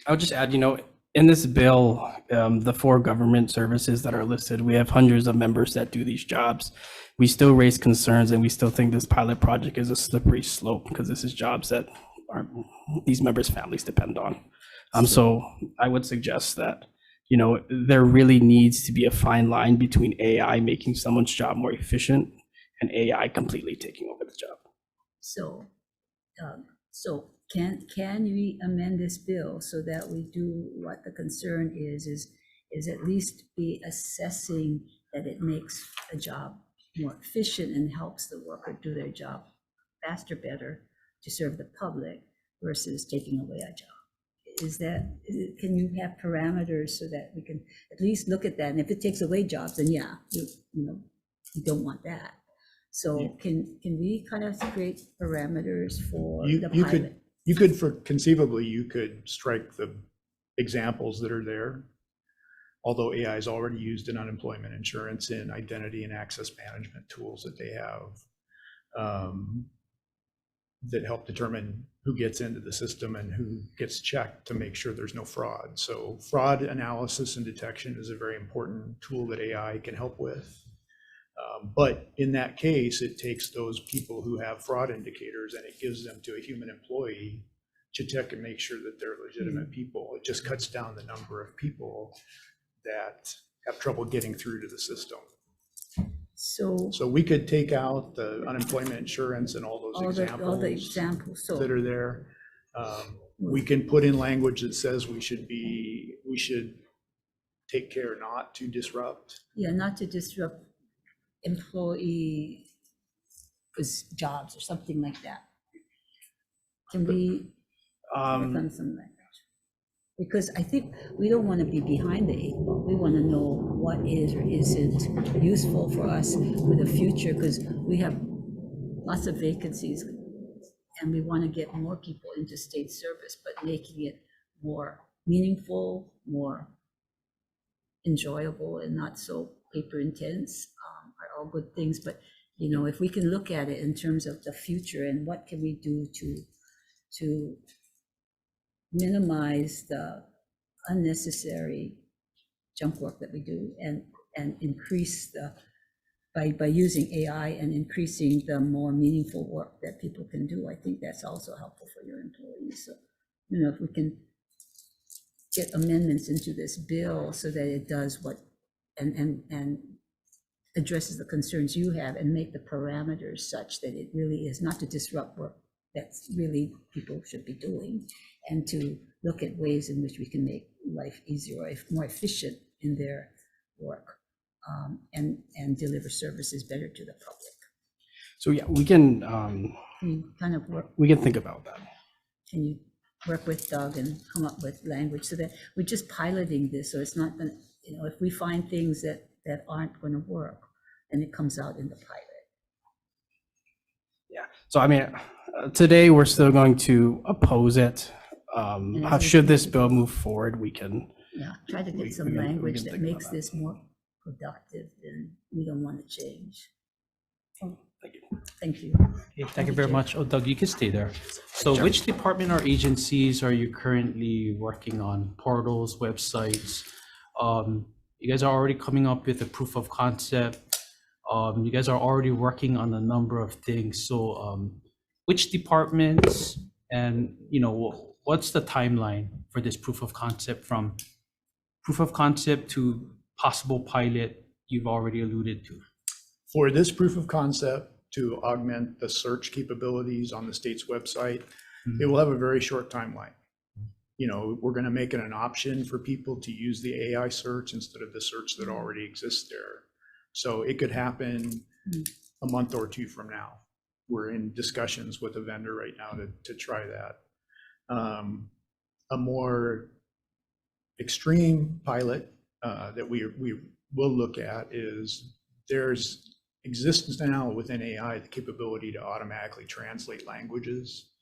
would just add, in this bill, the 4 government services that are listed, we have hundreds of members that do these jobs. We still raise concerns and we still think this pilot project is a slippery slope because this is jobs that these members' families depend on. So I would suggest that, there really needs to be a fine line between AI making someone's job more efficient and AI completely taking over the job. So can we amend this bill so that we do what the concern is at least be assessing that it makes a job more efficient and helps the worker do their job faster, better to serve the public versus taking away a job? Can you have parameters so that we can at least look at that? And if it takes away jobs, then yeah, you don't want that. So can we kind of create parameters for the pilot? Conceivably, you could strike the examples that are there. Although AI is already used in unemployment insurance and identity and access management tools that they have that help determine who gets into the system and who gets checked to make sure there's no fraud. So fraud analysis and detection is a very important tool that AI can help with. But in that case, it takes those people who have fraud indicators and it gives them to a human employee to check and make sure that they're legitimate people. It just cuts down the number of people that have trouble getting through to the system. So we could take out the unemployment insurance and all those examples that are there. We can put in language that says we should take care not to disrupt. Yeah, not to disrupt employee jobs or something like that. Can we work on something like that? Because I think we don't want to be behind the 8 ball. We want to know what is or isn't useful for us for the future, because we have lots of vacancies and we want to get more people into state service, but making it more meaningful, more enjoyable, and not so paper intense are all good things. But if we can look at it in terms of the future and what can we do to minimize the unnecessary junk work that we do and increase by using AI and increasing the more meaningful work that people can do, I think that's also helpful for your employees. So, if we can get amendments into this bill so that it does what and addresses the concerns you have and make the parameters such that it really is not to disrupt work that's really people should be doing, and to look at ways in which we can make life easier or more efficient in their work, and deliver services better to the public. So yeah, we can kind of work. We can think about that. Can you work with Doug and come up with language so that we're just piloting this, so it's not going to, if we find things that that aren't going to work, and it comes out in the pilot. Yeah. So I mean, today we're still going to oppose it. Should this bill move forward, we can. Yeah, try to get we some can- we language can that think about makes this more productive, and we don't want to change. Thank you. Thank you. Okay, thank you very much. Oh, Doug, you can stay there. So which department or agencies are you currently working on? Portals, websites? You guys are already coming up with a proof of concept. You guys are already working on a number of things. So which departments, and what's the timeline for this proof of concept, from proof of concept to possible pilot you've already alluded to? For this proof of concept to augment the search capabilities on the state's website, it will have a very short timeline. We're going to make it an option for people to use the AI search instead of the search that already exists there. So it could happen a month or two from now. We're in discussions with a vendor right now to try that. A more extreme pilot that we will look at is there's exists now within AI the capability to automatically translate languages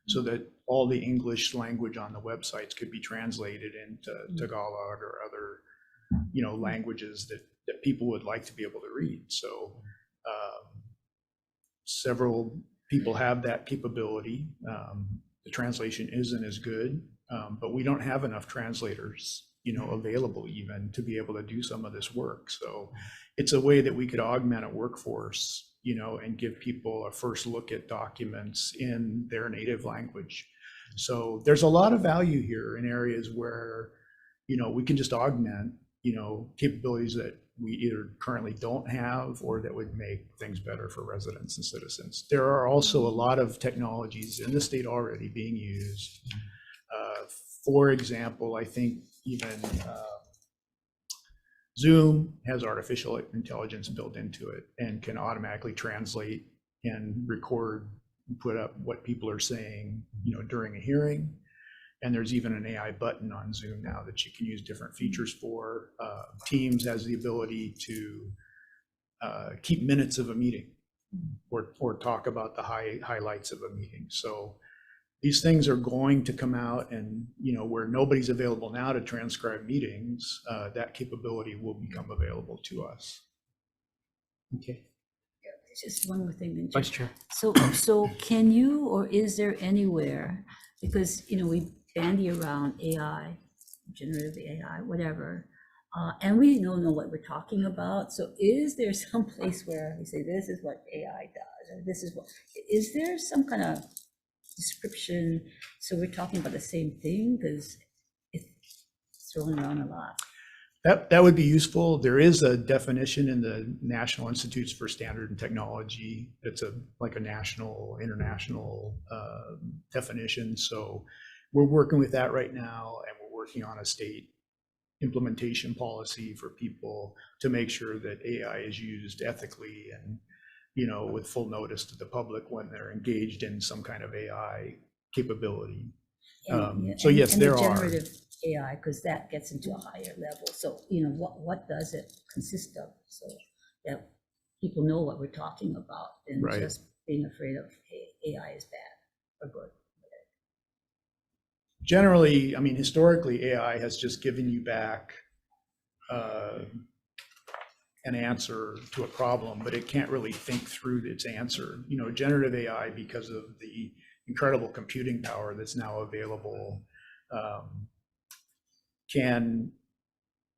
so that all the English language on the websites could be translated into Tagalog or other languages that people would like to be able to read. So several people have that capability. The translation isn't as good, but we don't have enough translators available even to be able to do some of this work. So it's a way that we could augment a workforce, and give people a first look at documents in their native language. So there's a lot of value here in areas where, we can just augment, capabilities that we either currently don't have or that would make things better for residents and citizens. There are also a lot of technologies in the state already being used. For example, I think even Zoom has artificial intelligence built into it and can automatically translate and record and put up what people are saying, during a hearing. And there's even an AI button on Zoom now that you can use different features for. Teams has the ability to keep minutes of a meeting or talk about the highlights of a meeting. So these things are going to come out, and where nobody's available now to transcribe meetings, that capability will become available to us. Okay. Just one more thing. then, Vice Chair. So can you, or is there anywhere, because we bandy around AI, generative AI, whatever, and we don't know what we're talking about. So is there some place where we say this is what AI does, or this is what, is there some kind of description, so we're talking about the same thing, because it's thrown around a lot? That would be useful. There is a definition in the National Institutes for Standard and Technology. It's like a national, international definition. So we're working with that right now, and we're working on a state implementation policy for people to make sure that AI is used ethically and with full notice to the public when they're engaged in some kind of AI capability. So yes, and there the are. generative AI, because that gets into a higher level. So what does it consist of, so that people know what we're talking about, and Right. just being afraid of, hey, AI is bad or good. Generally, historically, AI has just given you back an answer to a problem, but it can't really think through its answer. Generative AI, because of the incredible computing power that's now available, can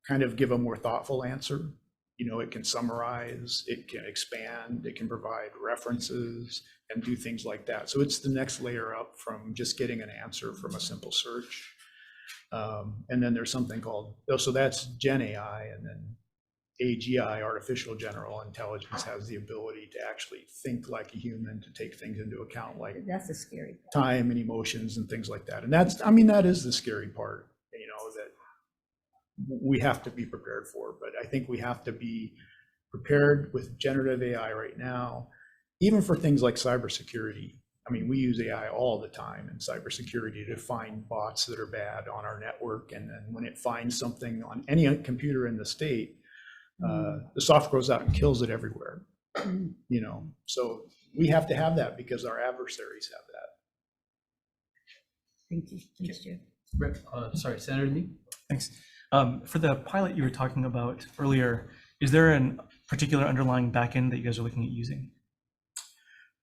kind of give a more thoughtful answer. It can summarize, it can expand, it can provide references and do things like that. So it's the next layer up from just getting an answer from a simple search. And then there's something called, so that's Gen AI, and then AGI, artificial general intelligence, has the ability to actually think like a human, to take things into account like That's a scary part. time and emotions and things like that. And that is the scary part, that we have to be prepared for. But I think we have to be prepared with generative AI right now, even for things like cybersecurity. We use AI all the time in cybersecurity to find bots that are bad on our network. And then when it finds something on any computer in the state The software goes out and kills it everywhere, you know? So we have to have that because our adversaries have that. Thank you. Thanks, Chair. Sorry, Senator Lee? Thanks. For the pilot you were talking about earlier, is there a particular underlying backend that you guys are looking at using?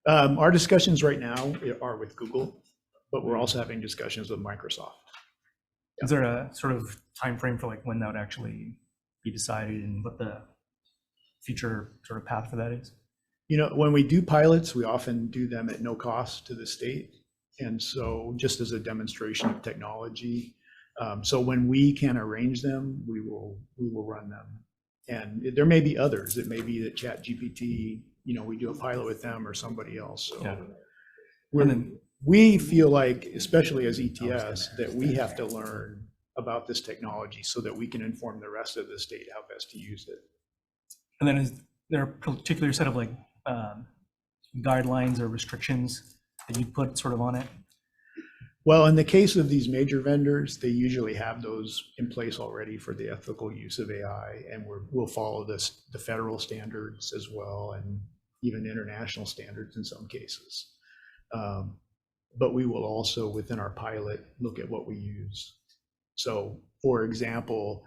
Our discussions right now are with Google, but we're also having discussions with Microsoft. Is there a sort of time frame for like when that would actually be decided and what the future sort of path for that is? You know, when we do pilots, we often do them at no cost to the state. And so just as a demonstration of technology. So when we can arrange them, we will run them. And there may be others. It may be that ChatGPT, you know, we do a pilot with them or somebody else. So we feel like, especially as ETS, that we have to learn about this technology so that we can inform the rest of the state how best to use it. And then is there a particular set of like guidelines or restrictions that you put sort of on it? Well, in the case of these major vendors, they usually have those in place already for the ethical use of AI, and we'll follow the federal standards as well, and even international standards in some cases. But we will also, within our pilot, look at what we use. So, for example,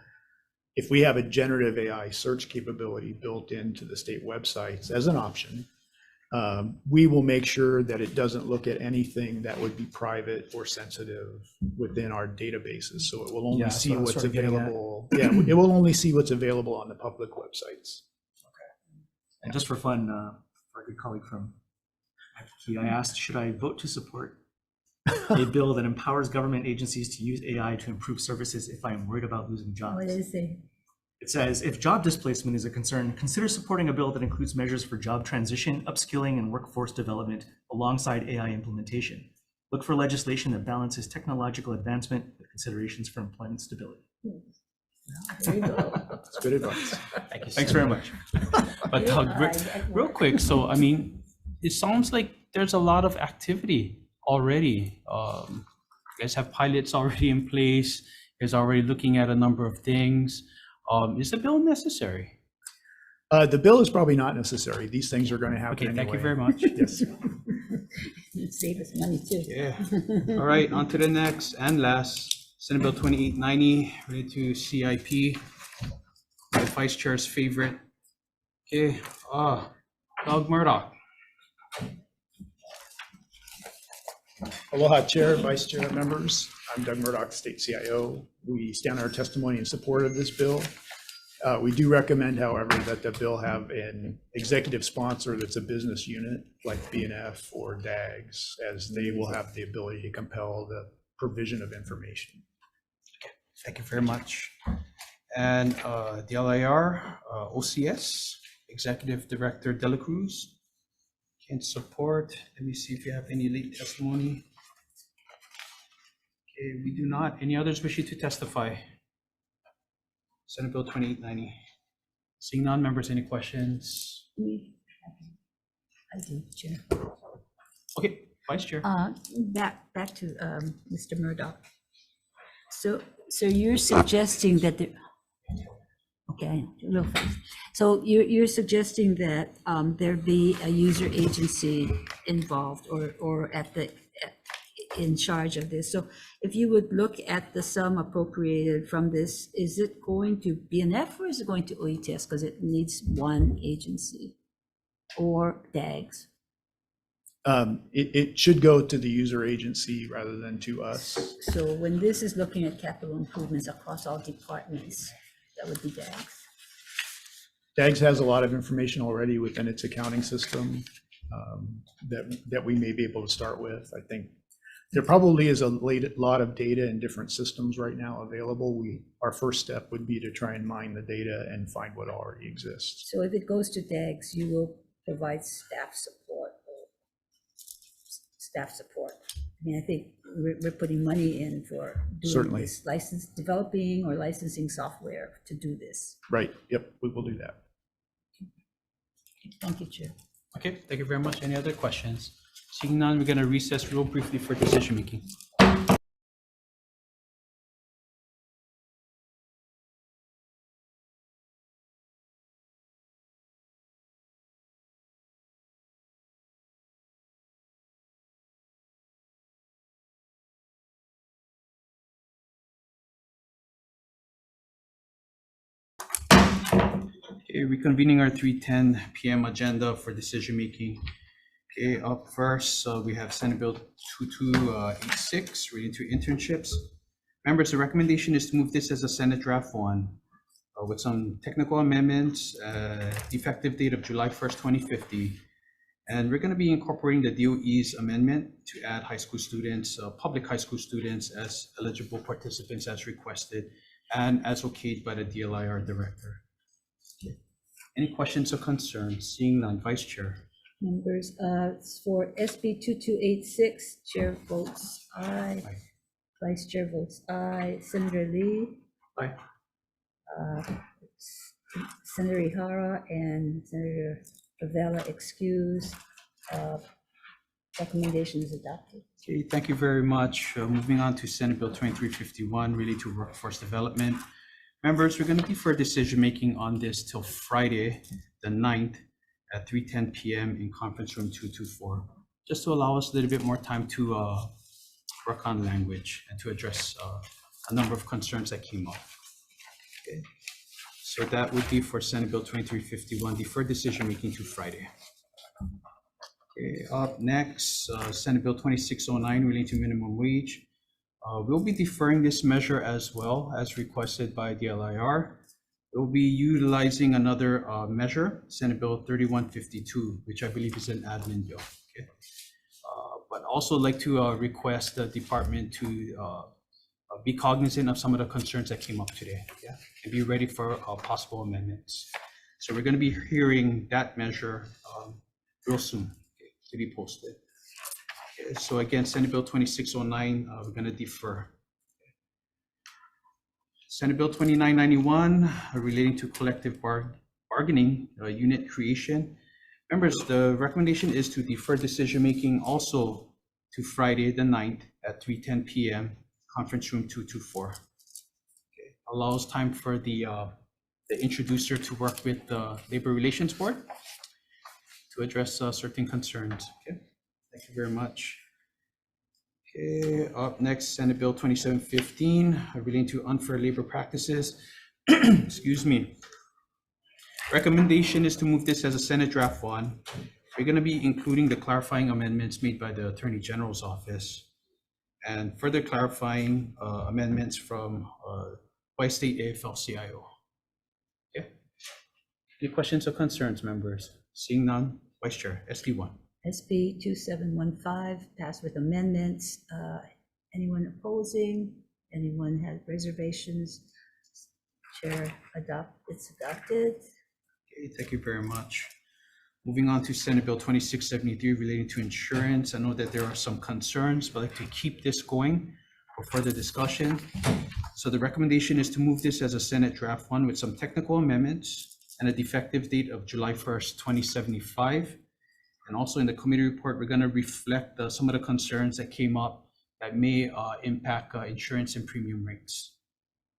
if we have a generative AI search capability built into the state websites as an option, we will make sure that it doesn't look at anything that would be private or sensitive within our databases. So it will only see what's available. Yeah, it will only see what's available on the public websites. And just for fun, our good colleague from IPT, I asked, should I vote to support a bill that empowers government agencies to use AI to improve services if I am worried about losing jobs? What is it? It says, if job displacement is a concern, consider supporting a bill that includes measures for job transition, upskilling, and workforce development alongside AI implementation. Look for legislation that balances technological advancement with considerations for employment stability. There you go. That's good advice. Thank you. Thanks very much. But Doug, real quick, so I mean, it sounds like there's a lot of activity already. You guys have pilots already in place. You guys are already looking at a number of things. Is the bill necessary? The bill is probably not necessary. These things are going to happen Okay, anyway. thank you very much. Yes. Save us money too. Yeah. All right, on to the next and last, Senate Bill 2890, related to CIP. My vice chair's favorite. Okay, Doug Murdoch. Aloha, Chair, Vice Chair, members. I'm Doug Murdoch, State CIO. We stand our testimony in support of this bill. We do recommend, however, that the bill have an executive sponsor that's a business unit like BNF or DAGS, as they will have the ability to compel the provision of information. Okay, thank you very much. And the LIR, OCS, Executive Director De La Cruz. Can support. Let me see if you have any late testimony. Okay, we do not. Any others wishing to testify? Senate Bill 2890. Seeing none, members, any questions? I do, Chair. Okay, Vice Chair. Back to Mr. Murdoch. So you're suggesting that there, okay, real fast. So you're suggesting that there be a user agency involved or in charge of this. So if you would look at the sum appropriated from this, is it going to BNF or is it going to OETS? Because it needs one agency or DAGS. It should go to the user agency rather than to us. So when this is looking at capital improvements across all departments, that would be DAGS. DAGS has a lot of information already within its accounting system that we may be able to start with. I think there probably is a lot of data in different systems right now available. Our first step would be to try and mine the data and find what already exists. So if it goes to DAGS, you will provide staff support. I mean, I think we're putting money in for doing Certainly. this, developing or licensing software to do this. Right, yep, we will do that. Thank you, Chair. Okay, thank you very much. Any other questions? Seeing none, we're going to recess real briefly for decision making. Okay, reconvening our 3:10 PM agenda for decision making. Okay, up first, we have Senate Bill 2286 relating to internships. Members, the recommendation is to move this as a Senate Draft 1 with some technical amendments, effective date of July 1st, 2050. And we're going to be incorporating the DOE's amendment to add high school students, public high school students as eligible participants as requested and as okayed by the DLIR director. Okay. Any questions or concerns? Seeing none, Vice Chair. Members, for SB 2286, Chair votes aye. Vice Chair votes aye. Senator Lee. Aye. Senator Ihara and Senator Avella excuse. Recommendation is adopted. Okay, thank you very much. Moving on to Senate Bill 2351 related to workforce development. Members, we're going to defer decision-making on this till Friday, the 9th at 3:10 PM in conference room 224, just to allow us a little bit more time to work on language and to address a number of concerns that came up. Okay. So that would be for Senate Bill 2351, deferred decision-making to Friday. Okay, up next, Senate Bill 2609 relating to minimum wage. We'll be deferring this measure as well as requested by DLIR. We'll be utilizing another measure, Senate Bill 3152, which I believe is an admin bill. Okay. But also like to request the department to be cognizant of some of the concerns that came up today, yeah, and be ready for possible amendments. So we're going to be hearing that measure real soon, okay, to be posted. Okay, so again, Senate Bill 2609, we're going to defer. Senate Bill 2991 relating to collective bargaining unit creation. Members, the recommendation is to defer decision making also to Friday the 9th at 3:10 PM, conference room 224. Okay. Allows time for the introducer to work with the Labor Relations Board to address certain concerns. Okay, thank you very much. Okay, up next, Senate Bill 2715 relating to unfair labor practices. Excuse me. Recommendation is to move this as a Senate Draft 1. We're going to be including the clarifying amendments made by the Attorney General's office and further clarifying amendments from Hawaii State AFL-CIO. Okay. Any questions or concerns, members? Seeing none, Vice Chair, SD1. SB 2715 passed with amendments. Anyone opposing? Anyone have reservations? Chair it's adopted. Okay, thank you very much. Moving on to Senate Bill 2673 relating to insurance. I know that there are some concerns, but I'd like to keep this going for further discussion. So the recommendation is to move this as a Senate Draft 1 with some technical amendments and a defective date of July 1st, 2075. And also in the committee report, we're going to reflect some of the concerns that came up that may impact insurance and premium rates.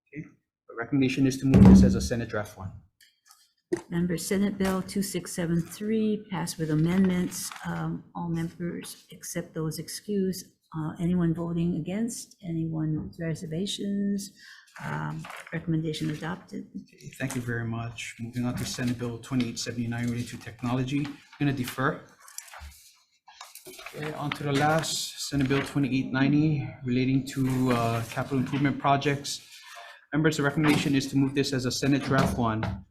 Okay. The recommendation is to move this as a Senate Draft 1. Members, Senate Bill 2673 passed with amendments. All members except those excused. Anyone voting against? Anyone with reservations? Recommendation adopted. Okay, thank you very much. Moving on to Senate Bill 2879 related to technology. I'm going to defer. Okay, on to the last, Senate Bill 2890 relating to capital improvement projects. Members, the recommendation is to move this as a Senate Draft 1.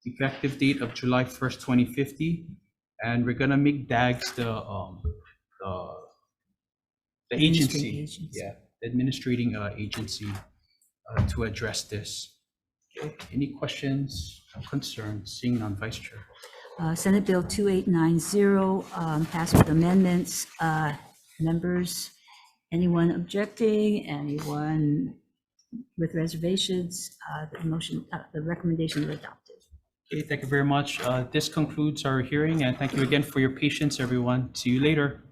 Effective date of July 1st, 2050. And we're going to make DAGS the agency, yeah, the administrating agency to address this. Okay. Any questions or concerns? Seeing none, Vice Chair. Senate Bill 2890 passed with amendments. Members, anyone objecting? Anyone with reservations? The recommendation is adopted. Okay, thank you very much. This concludes our hearing, and thank you again for your patience, everyone. See you later.